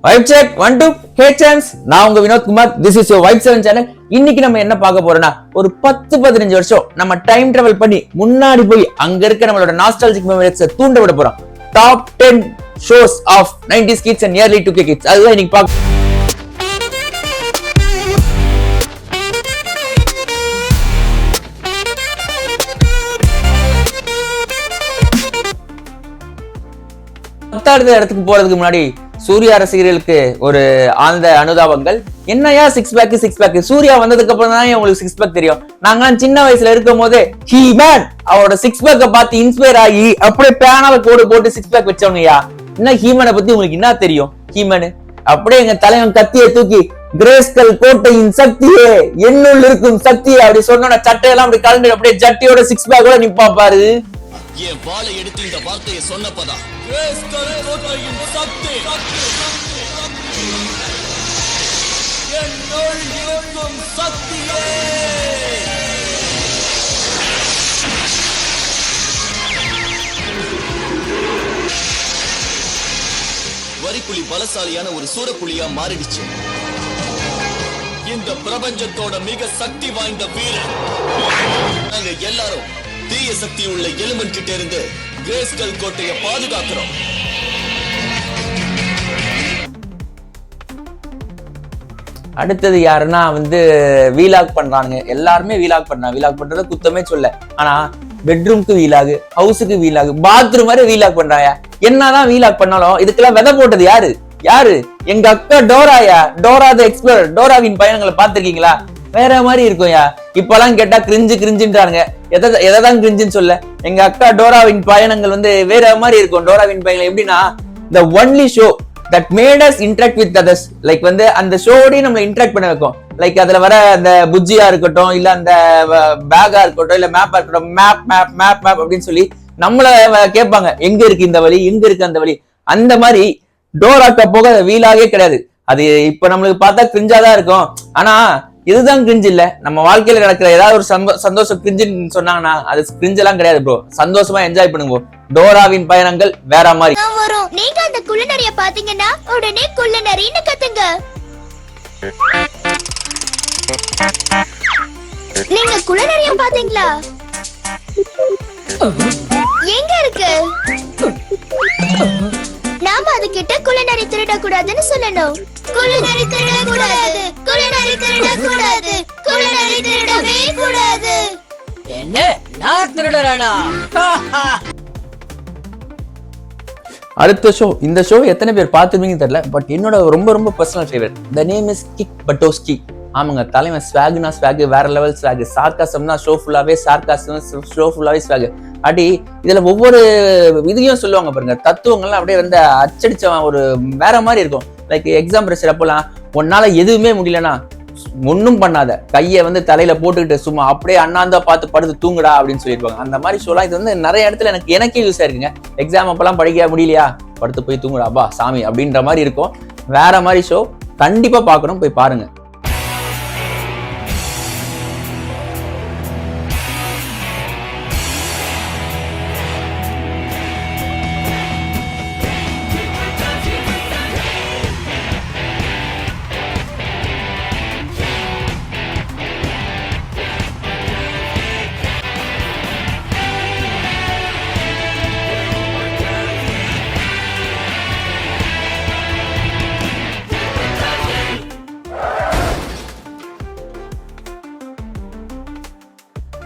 Vibe check 1 2 ஹே chance. நான் உங்க Vinod Kumar. This is your vibe 7 channel. இன்னைக்கு நம்ம என்ன பார்க்க போறோம்னா, ஒரு 10-15 வருஷம் நம்ம டைம் டிராவல் பண்ணி முன்னாடி போய் அங்க இருக்க நம்மளோட நாஸ்டால்ஜிக் மெமரிஸை தூண்ட விட போறோம். Top 10 shows of 90s kids and early 2K kids. அதுதான் இன்னைக்கு பார்க்க. பத்தாவது இடத்துக்கு போறதுக்கு முன்னாடி சூர்யா ரசிகர்களுக்கு ஒரு ஆழ்ந்த அனுதாபங்கள். என்னையா சிக்ஸ் பேக் சூர்யா வந்ததுக்கு அப்புறம் தான் உங்களுக்கு சிக்ஸ் பேக் தெரியும். நாங்க சின்ன வயசுல இருக்கும் போது ஹீ மேன் அவரோட சிக்ஸ் பேக்க பார்த்து இன்ஸ்பயர் ஆகி அப்படியே பேனால கோடு போட்டு சிக்ஸ் பேக் வச்சவங்கயா. என்ன ஹீமனை பத்தி உங்களுக்கு என்ன தெரியும்? ஹீமன் அப்படியே எங்க தலைவன் கத்தியை தூக்கி கிரேஸ்கல் கோட்டையின் சக்தியே என்னுள் இருக்கும் சக்தியே அப்படி சொன்ன சட்டையெல்லாம் அப்படி கலந்து அப்படியே ஜட்டியோட சிக்ஸ் பேக்கோட நிப்பா பாரு. என் வாளை எடுத்து இந்த வார்த்தையை சொன்னப்பதான் கிரேஸ்கல் கோட்டையின் சக்தி என்னுள் இருக்கும் சக்தியே. வரிப்புலி பலசாலியான ஒரு சூரப்புலியா மாறிடுச்சு. இந்த பிரபஞ்சத்தோட மிக சக்தி வாய்ந்த வீரன். நாங்க எல்லாரும் தீய சக்தி உள்ள எலிமெண்ட் கிட்ட இருந்து கிரேஸ்கல் கோட்டையை பாதுகாக்கிறோம். அடுத்தது யாருன்னா வீலாக் பண்றானுங்க. எல்லாருமே வீலாக் பண்றாங்க. வீலாக் பண்றத குத்தமே சொல்ல. ஆனா பெட்ரூம்க்கு வீலாகு, ஹவுஸுக்கு வீலாகு, பாத்ரூம் வரை வீலாக் பண்றாங்க. என்னதான் வீலாக் பண்ணாலும் இதுக்கெல்லாம் விதை போட்டது யாரு? எங்க அக்கா டோராயா. டோரா தி எக்ஸ்ப்ளோரர். டோராவின் பயணங்களை பாத்திருக்கீங்களா? வேற மாதிரி இருக்கும்யா. இப்பெல்லாம் கேட்டா கிரிஞ்சுன்றானுங்க. எதான் கிரிஞ்சுன்னு சொல்ல. எங்க அக்கா டோராவின் பயணங்கள் வேற மாதிரி இருக்கும். டோராவின் பயணங்கள் எப்படின்னா, the only show that made us interact with others. Like அந்த ஷோடையும் நம்ம இன்டராக்ட் பண்ண வைக்கும். லைக் அதுல வர அந்த புஜ்ஜியா இருக்கட்டும், இல்ல அந்த பேகா இருக்கட்டும், இல்ல மேப்பா இருக்கட்டும், மேப் அப்படின்னு சொல்லி நம்மள கேட்பாங்க, எங்க இருக்கு இந்த வழி, எங்க இருக்கு அந்த வழி. அந்த மாதிரி டோராக்க போக வீலாகவே கிடையாது. அது இப்ப நம்மளுக்கு பார்த்தா கிரிஞ்சாதான் இருக்கும். ஆனா இதுதான் கிரிஞ்சு இல்ல. நம்ம வாழ்க்கையில நடக்கிற ஏதாவது ஒரு சந்தோஷம் கிரிஞ்சுன்னு சொன்னாங்கன்னா அது கிரிஞ்செல்லாம் கிடையாது ப்ரோ. சந்தோஷமா என்ஜாய் பண்ணுங்க. டோராவின் பயணங்கள் வேற மாதிரி. நீங்க அந்த குள்ளநரிய பாத்தீங்கன்னா உடனே குள்ளநரின்னு கத்துங்க. நீங்க குள்ளநரிய பாத்தீங்களா? எங்க இருக்கு? நாம அது கிட்ட குள்ளநரி திருட கூடாதுன்னு சொல்லணும். குள்ளநரி திருட கூடாது, குள்ளநரி திருட கூடாது, குள்ளநரி திருடவே கூடாது. என்ன நான் திருடறானா? அடுத்த ஷோ. இந்த ஷோ எத்தனை பேர் பார்த்துருவீங்கன்னு தெரியல. பட் என்னோட ரொம்ப ரொம்ப personal favourite. The name is Kick Buttowski. ஆமாங்க, தலைவன் ஸ்வாக்னா ஸ்வாக், வேற லெவல் ஸ்வாக். சார்காசம்னா ஷோ ஃபுல்லாவே சார்காசம், ஷோ ஃபுல்லாவே ஸ்வாக். அடி இதுல ஒவ்வொரு இதையும் சொல்லுவாங்க பாருங்க, தத்துவங்கள்லாம் அப்படியே அச்சடிச்ச ஒரு வேற மாதிரி இருக்கும். லைக் எக்ஸாம் ப்ரெஷர் அப்போலாம் உன்னால எதுவுமே முடியலன்னா ஒன்னும் பண்ணாத, கையை தலையில போட்டுக்கிட்டு சும்மா அப்படியே அண்ணாந்தா பார்த்து படுத்து தூங்குடா அப்படின்னு சொல்லியிருப்பாங்க. அந்த மாதிரி ஷோலாம் இது நிறைய இடத்துல எனக்கே யூஸ் ஆயிருக்குங்க. எக்ஸாம் அப்பெல்லாம் படிக்க முடியலையா, படுத்து போய் தூங்குடாப்பா சாமி அப்படின்ற மாதிரி இருக்கும். வேற மாதிரி ஷோ கண்டிப்பா பார்க்கணும், போய் பாருங்க.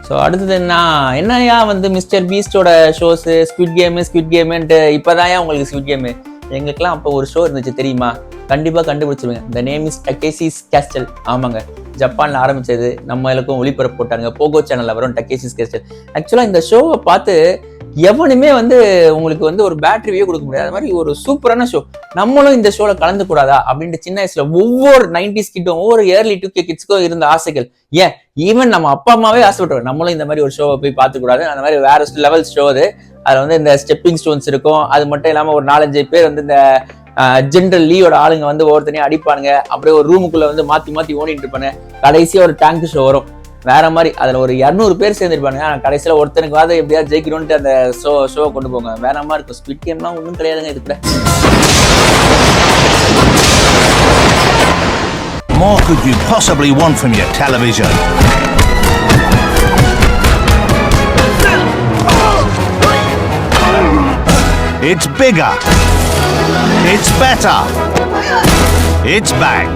ஸோ அடுத்தது என்னையா மிஸ்டர் பீஸ்டோட ஷோஸ், ஸ்குவிட் கேம்ன்ட்டு இப்போதான் உங்களுக்கு ஸ்குவிட் கேமு. எங்களுக்குலாம் அப்போ ஒரு ஷோ இருந்துச்சு தெரியுமா? கண்டிப்பாக கண்டுபிடிச்சிருவேங்க. The name is Takeshi's Castle. ஆமாங்க, ஜப்பானில் ஆரம்பிச்சது. நம்மளுக்கும் ஒளிபரப்பு போட்டாங்க. போகோ சேனலில் வரும் டக்கேசிஸ் கேஸ்டல். ஆக்சுவலாக இந்த ஷோவை பார்த்து எவனுமே உங்களுக்கு ஒரு பேட் ரிவ்யூ கொடுக்க முடியாது. அது மாதிரி ஒரு சூப்பரான ஷோ. நம்மளும் இந்த ஷோல கலந்து கூடாதா அப்படின்ட்டு சின்ன வயசுல ஒவ்வொரு 90s கிட்டும், ஒவ்வொரு early 2K கிட்ஸ்க்கும் இருந்த ஆசைகள். ஏன் ஈவன் நம்ம அப்பா அம்மாவே ஆசைப்பட்டோம் நம்மளும் இந்த மாதிரி ஒரு ஷோவை போய் பார்த்து கூடாது. அந்த மாதிரி வேற லெவல் ஷோ அது. அதுல இந்த ஸ்டெப்பிங் ஸ்டோன்ஸ் இருக்கும். அது மட்டும் இல்லாம ஒரு 4-5 பேர் இந்த ஜென்ரல் லீயோட ஆளுங்க ஒவ்வொருத்தனையும் அடிப்பானுங்க. அப்படியே ஒரு ரூமுக்குள்ள மாத்தி ஓடிட்டு இருப்பாங்க. கடைசியா ஒரு டேங்க் ஷோ வரும். வேற மாதிரி அதுல ஒரு 200 பேர் சேர்ந்துருப்பாங்க. ஆனா கடைசியில ஒருத்தனுக்கு எப்படியாவது ஜெயிக்கணும்னு அந்த ஷோ கொண்டு போங்க. வேற மாதிரி இருக்கும். ஸ்குவிட் கேம்லாம் ஒன்றும் கிடையாதுங்க இதுக்குள்ள. could you possibly want from your television? It's bigger. It's better. It's back.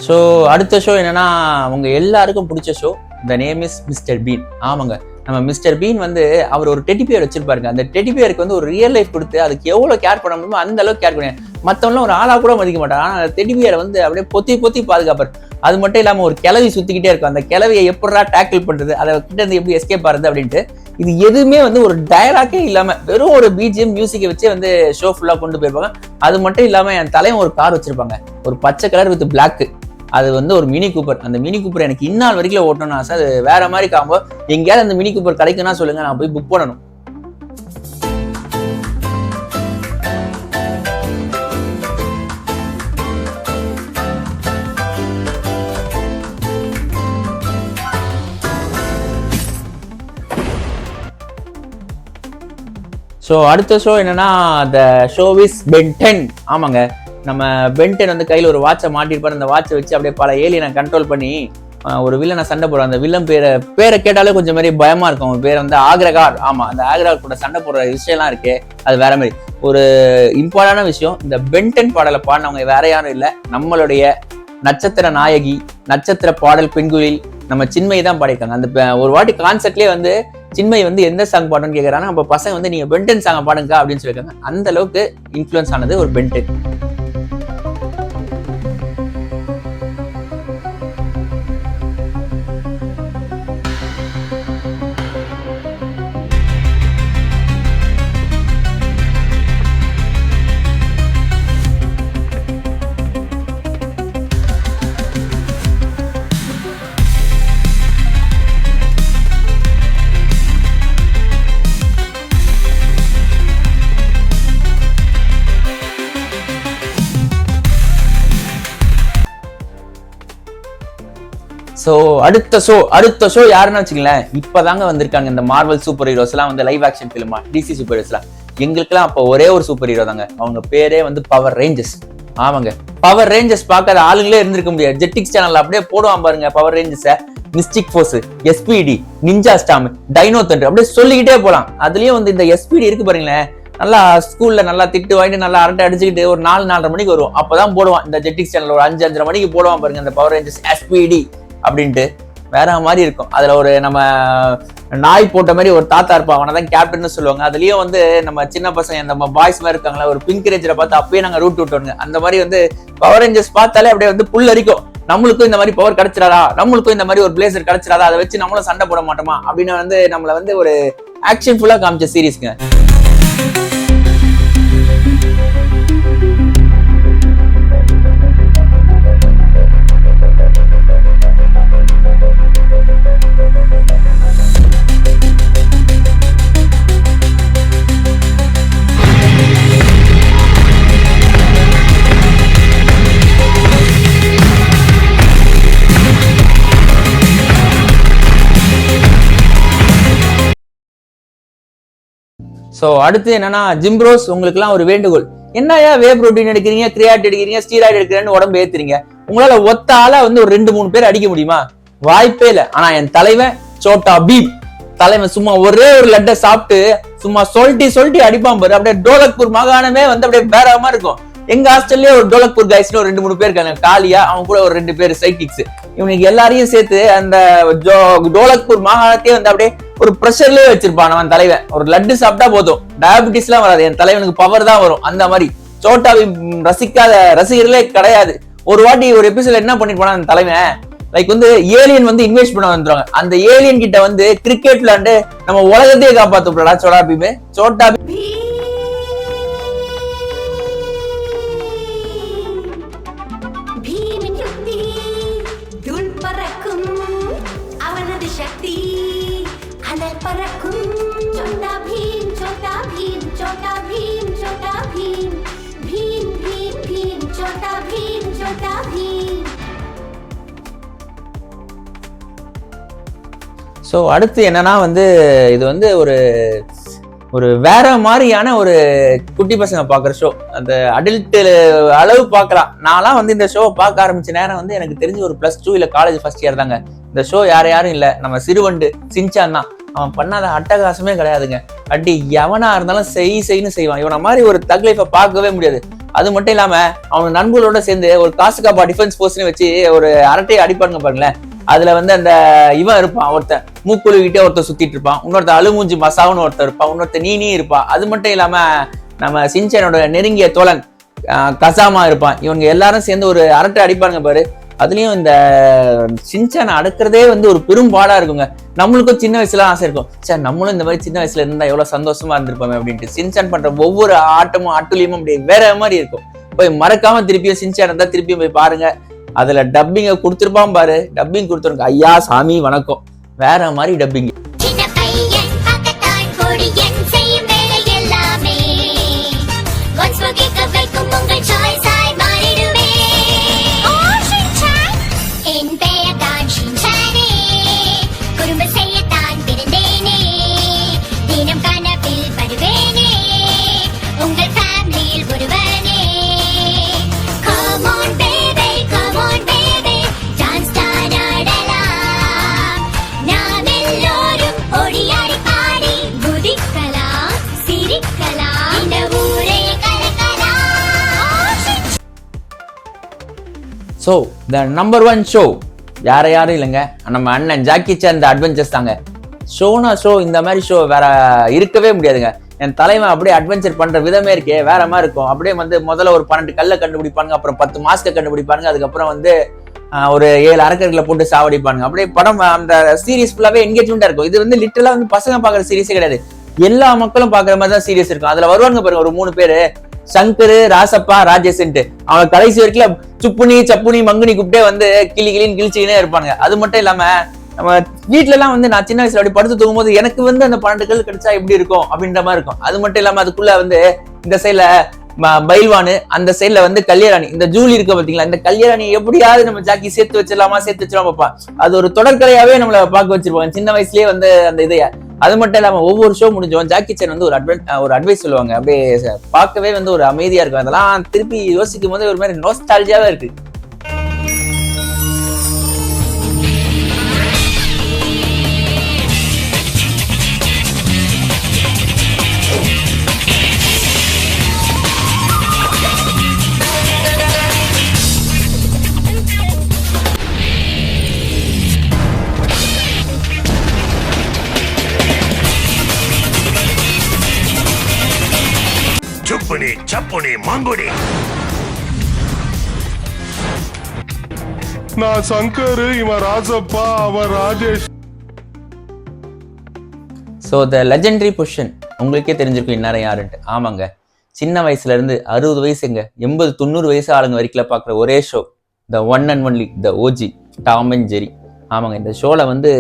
So அடுத்த ஷோ என்னன்னா அவங்க எல்லாருக்கும் பிடிச்ச show. The name is mister been. ஆமாங்க, நம்ம மிஸ்டர் பீன் வந்து அவர் ஒரு டெடி பியர் வச்சிருப்பாருங்க. அந்த டெடி பியருக்கு வந்து ஒரு ரியல் லைஃப் கொடுத்து அதுக்கு எவ்வளவு கேர் பண்ண முடியுமோ அந்த அளவுக்கு கேர் பண்ணுவேன். மற்றவங்களும் ஒரு ஆளா கூட மதிக்க மாட்டாங்க. ஆனால் அந்த டெடி பியரை வந்து அப்படியே பொத்தி பாதுகாப்பார். அது மட்டும் இல்லாமல் ஒரு கிளவி சுத்திக்கிட்டே இருக்கும். அந்த கிளவியை எப்படா டேக்கிள் பண்றது, அதை கிட்ட இருந்து எப்படி எஸ்கேப் ஆகுது அப்படின்ட்டு. இது எதுவுமே வந்து ஒரு டயலாக்கே இல்லாம வெறும் ஒரு பிஜிஎம் மியூசிக்கை வச்சே வந்து ஷோ ஃபுல்லா கொண்டு போயிருப்பாங்க. அது மட்டும் இல்லாம என் தலைவன் ஒரு கார் வச்சிருப்பாங்க, ஒரு பச்சை கலர் வித் பிளாக். அது வந்து ஒரு மினி கூப்பர். அந்த மினி கூப்பர் எனக்கு இந்நாள் வரைக்கும் ஓட்டணும்னு ஆசை. அது வேற மாதிரி காம்போ. எங்கேயாவது அந்த மினி கூப்பர் கிடைக்குன்னா சொல்லுங்க, நான் போய் புக் பண்ணணும். ஸோ அடுத்த ஷோ என்னன்னா த ஷோ இஸ் பென் 10. ஆமாங்க, நம்ம பென் 10 வந்து கையில் ஒரு வாட்சை மாட்டிருப்பாரு. அந்த வாட்சை வச்சு அப்படியே பல ஏலியனை கண்ட்ரோல் பண்ணி ஒரு வில்லனை சண்டை போடுற. அந்த வில்லன் பேரை கேட்டாலே கொஞ்சம் மாதிரி பயமா இருக்கும். அவன் பேர் வந்து ஆக்ரகார். ஆமா, அந்த ஆக்ரகார் கூட சண்டை போடுற விஷயம்லாம் இருக்கு. அது வேற மாதிரி ஒரு இம்பார்ட்டான விஷயம். இந்த பென் 10 பாடலை பாடினவங்க வேற யாரும் இல்லை, நம்மளுடைய நட்சத்திர நாயகி, நட்சத்திர பாடல் பெண்குயில் நம்ம சின்மயி தான் பாடியிருக்காங்க. அந்த ஒரு வாட்டி கான்செர்ட்லேயே வந்து சின்மயி வந்து எந்த சாங் பாடணும்னு கேட்குறாங்க. அப்போ பசங்க வந்து நீங்க பென் 10 சாங் பாடுங்க அப்படின்னு சொல்லியிருக்காங்க. அந்த அளவுக்கு இன்ஃப்ளூயன்ஸ் ஆனது ஒரு பென் 10. ஸோ அடுத்த ஷோ யாருன்னு வச்சுங்களேன், இப்பதாங்க வந்திருக்காங்க இந்த மார்வல் சூப்பர் ஹீரோஸ் எல்லாம் வந்து லைவ் ஆக்ஷன் ஃபிலிமா, டிசி சூப்பர் ஹீரோஸ்லாம். எங்களுக்குலாம் அப்போ ஒரே ஒரு சூப்பர் ஹீரோ தாங்க, அவங்க பேரே வந்து பவர் ரேஞ்சர்ஸ். ஆமாங்க, பவர் ரேஞ்சர்ஸ் பார்க்காத ஆளுங்களே இருந்திருக்க முடியாது. ஜெட்டிக்ஸ் சேனல்ல அப்படியே போடுவான் பாருங்க பவர் ரேஞ்சர்ஸை. Mystic Force, SPD, Ninja Storm, Dino Thunder, அப்படியே சொல்லிக்கிட்டே போலாம். அதுலயும் வந்து இந்த எஸ்பிடி இருக்கு பாருங்களேன், நல்லா ஸ்கூல்ல நல்லா திட்டு வாங்கிட்டு நல்லா அரட்டை அடிச்சுக்கிட்டு ஒரு 4-4:30 மணிக்கு வரும். அப்பதான் போடுவான் இந்த ஜெட்டிக்ஸ் சேனல். ஒரு 5-5:30 மணிக்கு போடுவான் பாருங்க இந்த பவர் ரேஞ்சர்ஸ் எஸ்பிடி அப்படின்ட்டு. வேற மாதிரி இருக்கும். அதுல ஒரு நம்ம நாய் போட்ட மாதிரி ஒரு தாத்தா இருப்பான், அவனை தான் கேப்டன் சொல்லுவாங்க. அதுலயும் வந்து நம்ம சின்ன பசங்க நம்ம பாய்ஸ் மாதிரி இருக்காங்களா, ஒரு பிங்க் ரேஞ்சரை பார்த்து அப்பயே நாங்க ரூட் விட்டோங்க. அந்த மாதிரி வந்து பவர் ரேஞ்சர்ஸ் பார்த்தாலே அப்படியே வந்து புல் அரிக்கும். நம்மளுக்கும் இந்த மாதிரி பவர் கிடைச்சிடாதா, நம்மளுக்கும் இந்த மாதிரி ஒரு பிளேசர் கிடைச்சிடாதா, அதை வச்சு நம்மளும் சண்டை போட மாட்டோமா அப்படின்னு வந்து நம்மள வந்து ஒரு ஆக்ஷன் ஃபுல்லா காமிச்ச சீரீஸ்ங்க. ஸோ அடுத்து என்னன்னா ஜிம்ப்ரோஸ், உங்களுக்குலாம் ஒரு வேண்டுகோள். என்னையா வே புரோட்டீன் எடுக்கிறீங்க, கிரியாட் எடுக்கிறீங்க, ஸ்டீராய்டு எடுக்கிறேன்னு உடம்பு ஏத்துறீங்க. உங்களால ஒத்த ஆளா வந்து ஒரு 2-3 பேர் அடிக்க முடியுமா? வாய்ப்பே இல்லை. ஆனா என் தலைவன் சோட்டா பீம் தலைவன் சும்மா ஒரே ஒரு லட்டை சாப்பிட்டு சும்மா சொல்லிட்டு அடிப்பான் பாரு. அப்படியே டோலக்பூர் மாகாணமே வந்து அப்படியே வேறமா இருக்கும். எங்க ஹாஸ்டல்லே ஒரு டோலக்பூர் கைஸ்ல ஒரு 2-3 பேர் இருக்காங்க. காலியா, அவன் கூட ஒரு 2 பேர் சைக்கிக்ஸ். இவனுக்கு எல்லாரையும் சேர்த்து அந்த டோலக்பூர் மாகாணத்தையே வந்து அப்படியே ஒரு ப்ரெஷர்லயே வச்சிருப்பான் அவன் தலைவன். ஒரு லட்டு சாப்பிட்டா போதும், டயபிட்டிஸ் எல்லாம் வராது, என் தலைவனுக்கு பவர் தான் வரும். அந்த மாதிரி சோட்டாவை ரசிக்காத ரசிகர்களே கிடையாது. ஒரு வாட்டி ஒரு எபிசோட் என்ன பண்ணிட்டு போனா அந்த தலைவன் லைக் வந்து ஏலியன் வந்து இன்வெஸ்ட் பண்ண வந்துருவாங்க. அந்த ஏலியன் கிட்ட வந்து கிரிக்கெட் விளையாண்டு நம்ம உலகத்தையே காப்பாத்துப்படா சோட்டா ஸோ அடுத்து என்னன்னா வந்து இது வந்து ஒரு ஒரு வேற மாதிரியான ஒரு குட்டி பசங்க பாக்குற ஷோ. அந்த அடல்ட் அளவு பாக்கலாம். நான்லாம் வந்து இந்த ஷோவை பார்க்க ஆரம்பிச்ச நேரம் வந்து எனக்கு தெரிஞ்சு ஒரு +2 இல்ல காலேஜ் ஃபர்ஸ்ட் இயர் தாங்க. இந்த ஷோ யாரும் இல்ல, நம்ம சிறுவண்டு சின்சான் தான். அவன் பண்ணாத அட்டகாசமே கிடையாதுங்க. அடி எவனா இருந்தாலும் செய்ன்னு செய்வான். இவனை மாதிரி ஒரு தக் லைஃபை பார்க்கவே முடியாது. அது மட்டும் இல்லாம அவன் நண்பர்களோட சேர்ந்து ஒரு காசுகாப்பா டிஃபென்ஸ் போஸ்ட்னு வச்சு ஒரு அரட்டையை அடிப்பானுங்க பாருங்களேன். அதுல வந்து அந்த இவன் இருப்பான், ஒருத்தன் மூக்குழுகிட்டே ஒருத்தர் சுத்திட்டு இருப்பான், இன்னொருத்தர் அழுமூஞ்சி மசாவுன்னு ஒருத்தர் இருப்பான், இன்னொருத்தர் நீ இருப்பான். அது மட்டும் இல்லாம நம்ம சின்சானோட நெருங்கிய தோழன் கசாமா இருப்பான். இவங்க எல்லாரும் சேர்ந்து ஒரு அரட்டை அடிப்பானுங்க பாரு. அதுலயும் இந்த சின்சானை அடக்கிறதே வந்து ஒரு பெரும் பாடா இருக்குங்க. நம்மளுக்கும் சின்ன வயசுல ஆசை இருக்கும், சார் நம்மளும் இந்த மாதிரி சின்ன வயசுல இருந்தா எவ்வளவு சந்தோஷமா இருந்திருப்போமே அப்படின்ட்டு. சின்சான் பண்ற ஒவ்வொரு ஆட்டமும் அட்டுலியமும் அப்படி வேற மாதிரி இருக்கும். போய் மறக்காம திருப்பியும் சின்சான் இருந்தா திருப்பியும் போய் பாருங்க. அதுல டப்பிங்க கொடுத்துருப்பான் பாரு, டப்பிங் கொடுத்துருங்க. ஐயா சாமி வணக்கம், வேற மாதிரி dubbing. So the number 1 show யாரும் இல்லைங்க, நம்ம அண்ணன் ஜாக்கி சான் தி அட்வென்ச்சர்ஸ் தாங்க. ஷோனா ஷோ, இந்த மாதிரி ஷோ வேற இருக்கவே முடியாதுங்க. என் தலைவன் அப்படியே அட்வென்ச்சர் பண்ற விதமே இருக்கே வேற மாதிரி இருக்கும். அப்படியே வந்து முதல்ல ஒரு 12 கல்லை கண்டுபிடிப்பாங்க, அப்புறம் 10 மாஸ்கை கண்டுபிடிப்பாங்க, அதுக்கப்புறம் வந்து ஒரு 7 அரக்கர்களை போட்டு சாவடிப்பாங்க. அப்படியே படம் அந்த சீரீஸ் ஃபுல்லாவே என்கேஜ்மெண்டா இருக்கும். இது வந்து லிட்டரலா வந்து பசங்க பாக்குற சீரீஸே கிடையாது, எல்லா மக்களும் பாக்குற மாதிரி தான் சீரியஸ் இருக்கும். அதுல வருவாங்க பாருங்க ஒரு 3 பேரு, சங்கரு, ராசப்பா, ராஜேஷ். அவங்க கடைசி வரைக்கும் சுப்புனி சப்புனி மங்குனி கூப்பிட்டே வந்து கிளின்னு கிழிச்சுக்கினே இருப்பாங்க. அது மட்டும் இல்லாம நம்ம வீட்டுல எல்லாம் வந்து நான் சின்ன வயசுல அப்படி படுத்து தூங்கும் போது எனக்கு வந்து அந்த 12 கல் கிடைச்சா எப்படி இருக்கும் அப்படின்ற மாதிரி இருக்கும். அது மட்டும் இல்லாம அதுக்குள்ள வந்து இந்த சைட்ல பைல்வானு, அந்த சைட்ல வந்து கல்யாணி, இந்த ஜூலி இருக்க பாத்தீங்களா, இந்த கல்யாணி எப்படியாவது நம்ம ஜாக்கி சேர்த்து வச்சிடலாமா பார்ப்பான். அது ஒரு தொடர்கலையாவே நம்மள பார்க்க வச்சிருப்பாங்க சின்ன வயசுலயே வந்து அந்த இதைய. அது மட்டும் இல்லாம ஒவ்வொரு ஷோ முடிஞ்சோம் ஜாக்கி சான் வந்து ஒரு அட்வைஸ் சொல்லுவாங்க. அப்படியே பார்க்கவே வந்து ஒரு அமைதியா இருக்கும். அதெல்லாம் திருப்பி யோசிக்கும் போது ஒரு மாதிரி நோஸ்டால்ஜியாவே இருக்கு. சுப்புனி சப்புனி மங்குனி. நான் சங்கர், இவன் ராசப்பா, அவன் Rajesh. So the legendary position உங்களுக்கே தெரிஞ்சிருக்கும் இந்நேரம் யாருன்ட்டு. ஆமாங்க, சின்ன வயசுல இருந்து 60 வயசுங்க 80-90 வயசு ஆளுங்க வரைக்கும் பார்க்குற ஒரே show the one and only the OG Tom and Jerry. ஆமாங்க, இந்த ஷோல வந்து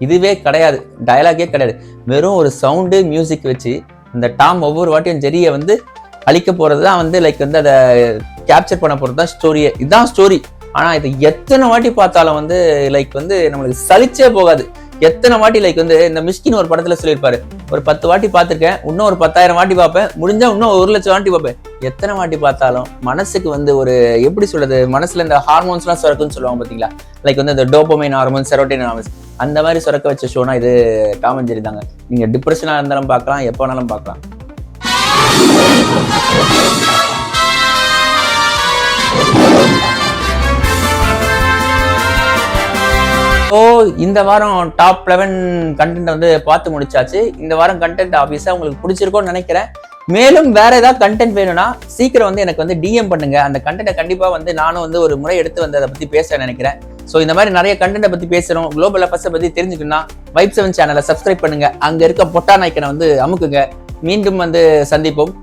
இதுவே கிடையாது, டயலாகே கிடையாது, வெறும் ஒரு சவுண்டு மியூசிக் வச்சு இந்த டாம் ஒவ்வொரு வாட்டியும் ஜெரியை வந்து அழிக்க போறது தான் வந்து லைக் வந்து அதை கேப்சர் பண்ண போறது தான் ஸ்டோரியே. இதுதான் ஸ்டோரி. ஆனா இது எத்தனை வாட்டி பார்த்தாலும் வந்து லைக் வந்து நம்மளுக்கு சலிச்சே போகாது. எத்தனை வாட்டி லைக் வந்து இந்த மிஸ்கின் ஒரு படத்துல சொல்லியிருப்பாரு, ஒரு 10 வாட்டி பார்த்திருக்கேன், இன்னும் ஒரு 10,000 வாட்டி பார்ப்பேன், முடிஞ்சா இன்னும் 1,00,000 வாட்டி பார்ப்பேன். எத்தனை வாட்டி பார்த்தாலும் மனசுக்கு வந்து ஒரு எப்படி சொல்றது, மனசுல இந்த ஹார்மோன்ஸ் எல்லாம் சுரக்குன்னு சொல்லுவாங்க பாத்தீங்களா, லைக் வந்து இந்த டோபமைன் ஹார்மோன்ஸ், செரோட்டினின் ஹார்மோன்ஸ், அந்த மாதிரி சுரக்க வச்ச ஷோனா இது டாம் அண்ட் ஜெரி தாங்க. நீங்க டிப்ரெஷனா இருந்தாலும் பார்க்கலாம், எப்போ வேணாலும் பார்க்கலாம். இந்த வாரம் டாப் 11 கண்டென்ட் வந்து பார்த்து முடிச்சாச்சு. இந்த வாரம் கண்டென்ட் ஆபீஸா உங்களுக்கு பிடிச்சிருக்கும்னு நினைக்கிறேன். மேலும் வேற ஏதாவது கண்டென்ட் வேணும்னா சீக்கிரம் வந்து எனக்கு வந்து டிஎம் பண்ணுங்க. அந்த கண்டென்ட்டை கண்டிப்பா வந்து நானும் வந்து ஒரு முறை எடுத்து வந்து அதை பத்தி பேச நினைக்கிறேன். ஸோ இந்த மாதிரி நிறைய கண்டென்ட்டை பத்தி பேசுறோம், குளோபல் அஃபேர்ஸை பத்தி தெரிஞ்சுக்கணும்னா வைப் 7 சேனலை சப்ஸ்கிரைப் பண்ணுங்க. அங்க இருக்க பொட்டான் ஐக்கனை வந்து அமுக்குங்க. மீண்டும் வந்து சந்திப்போம்.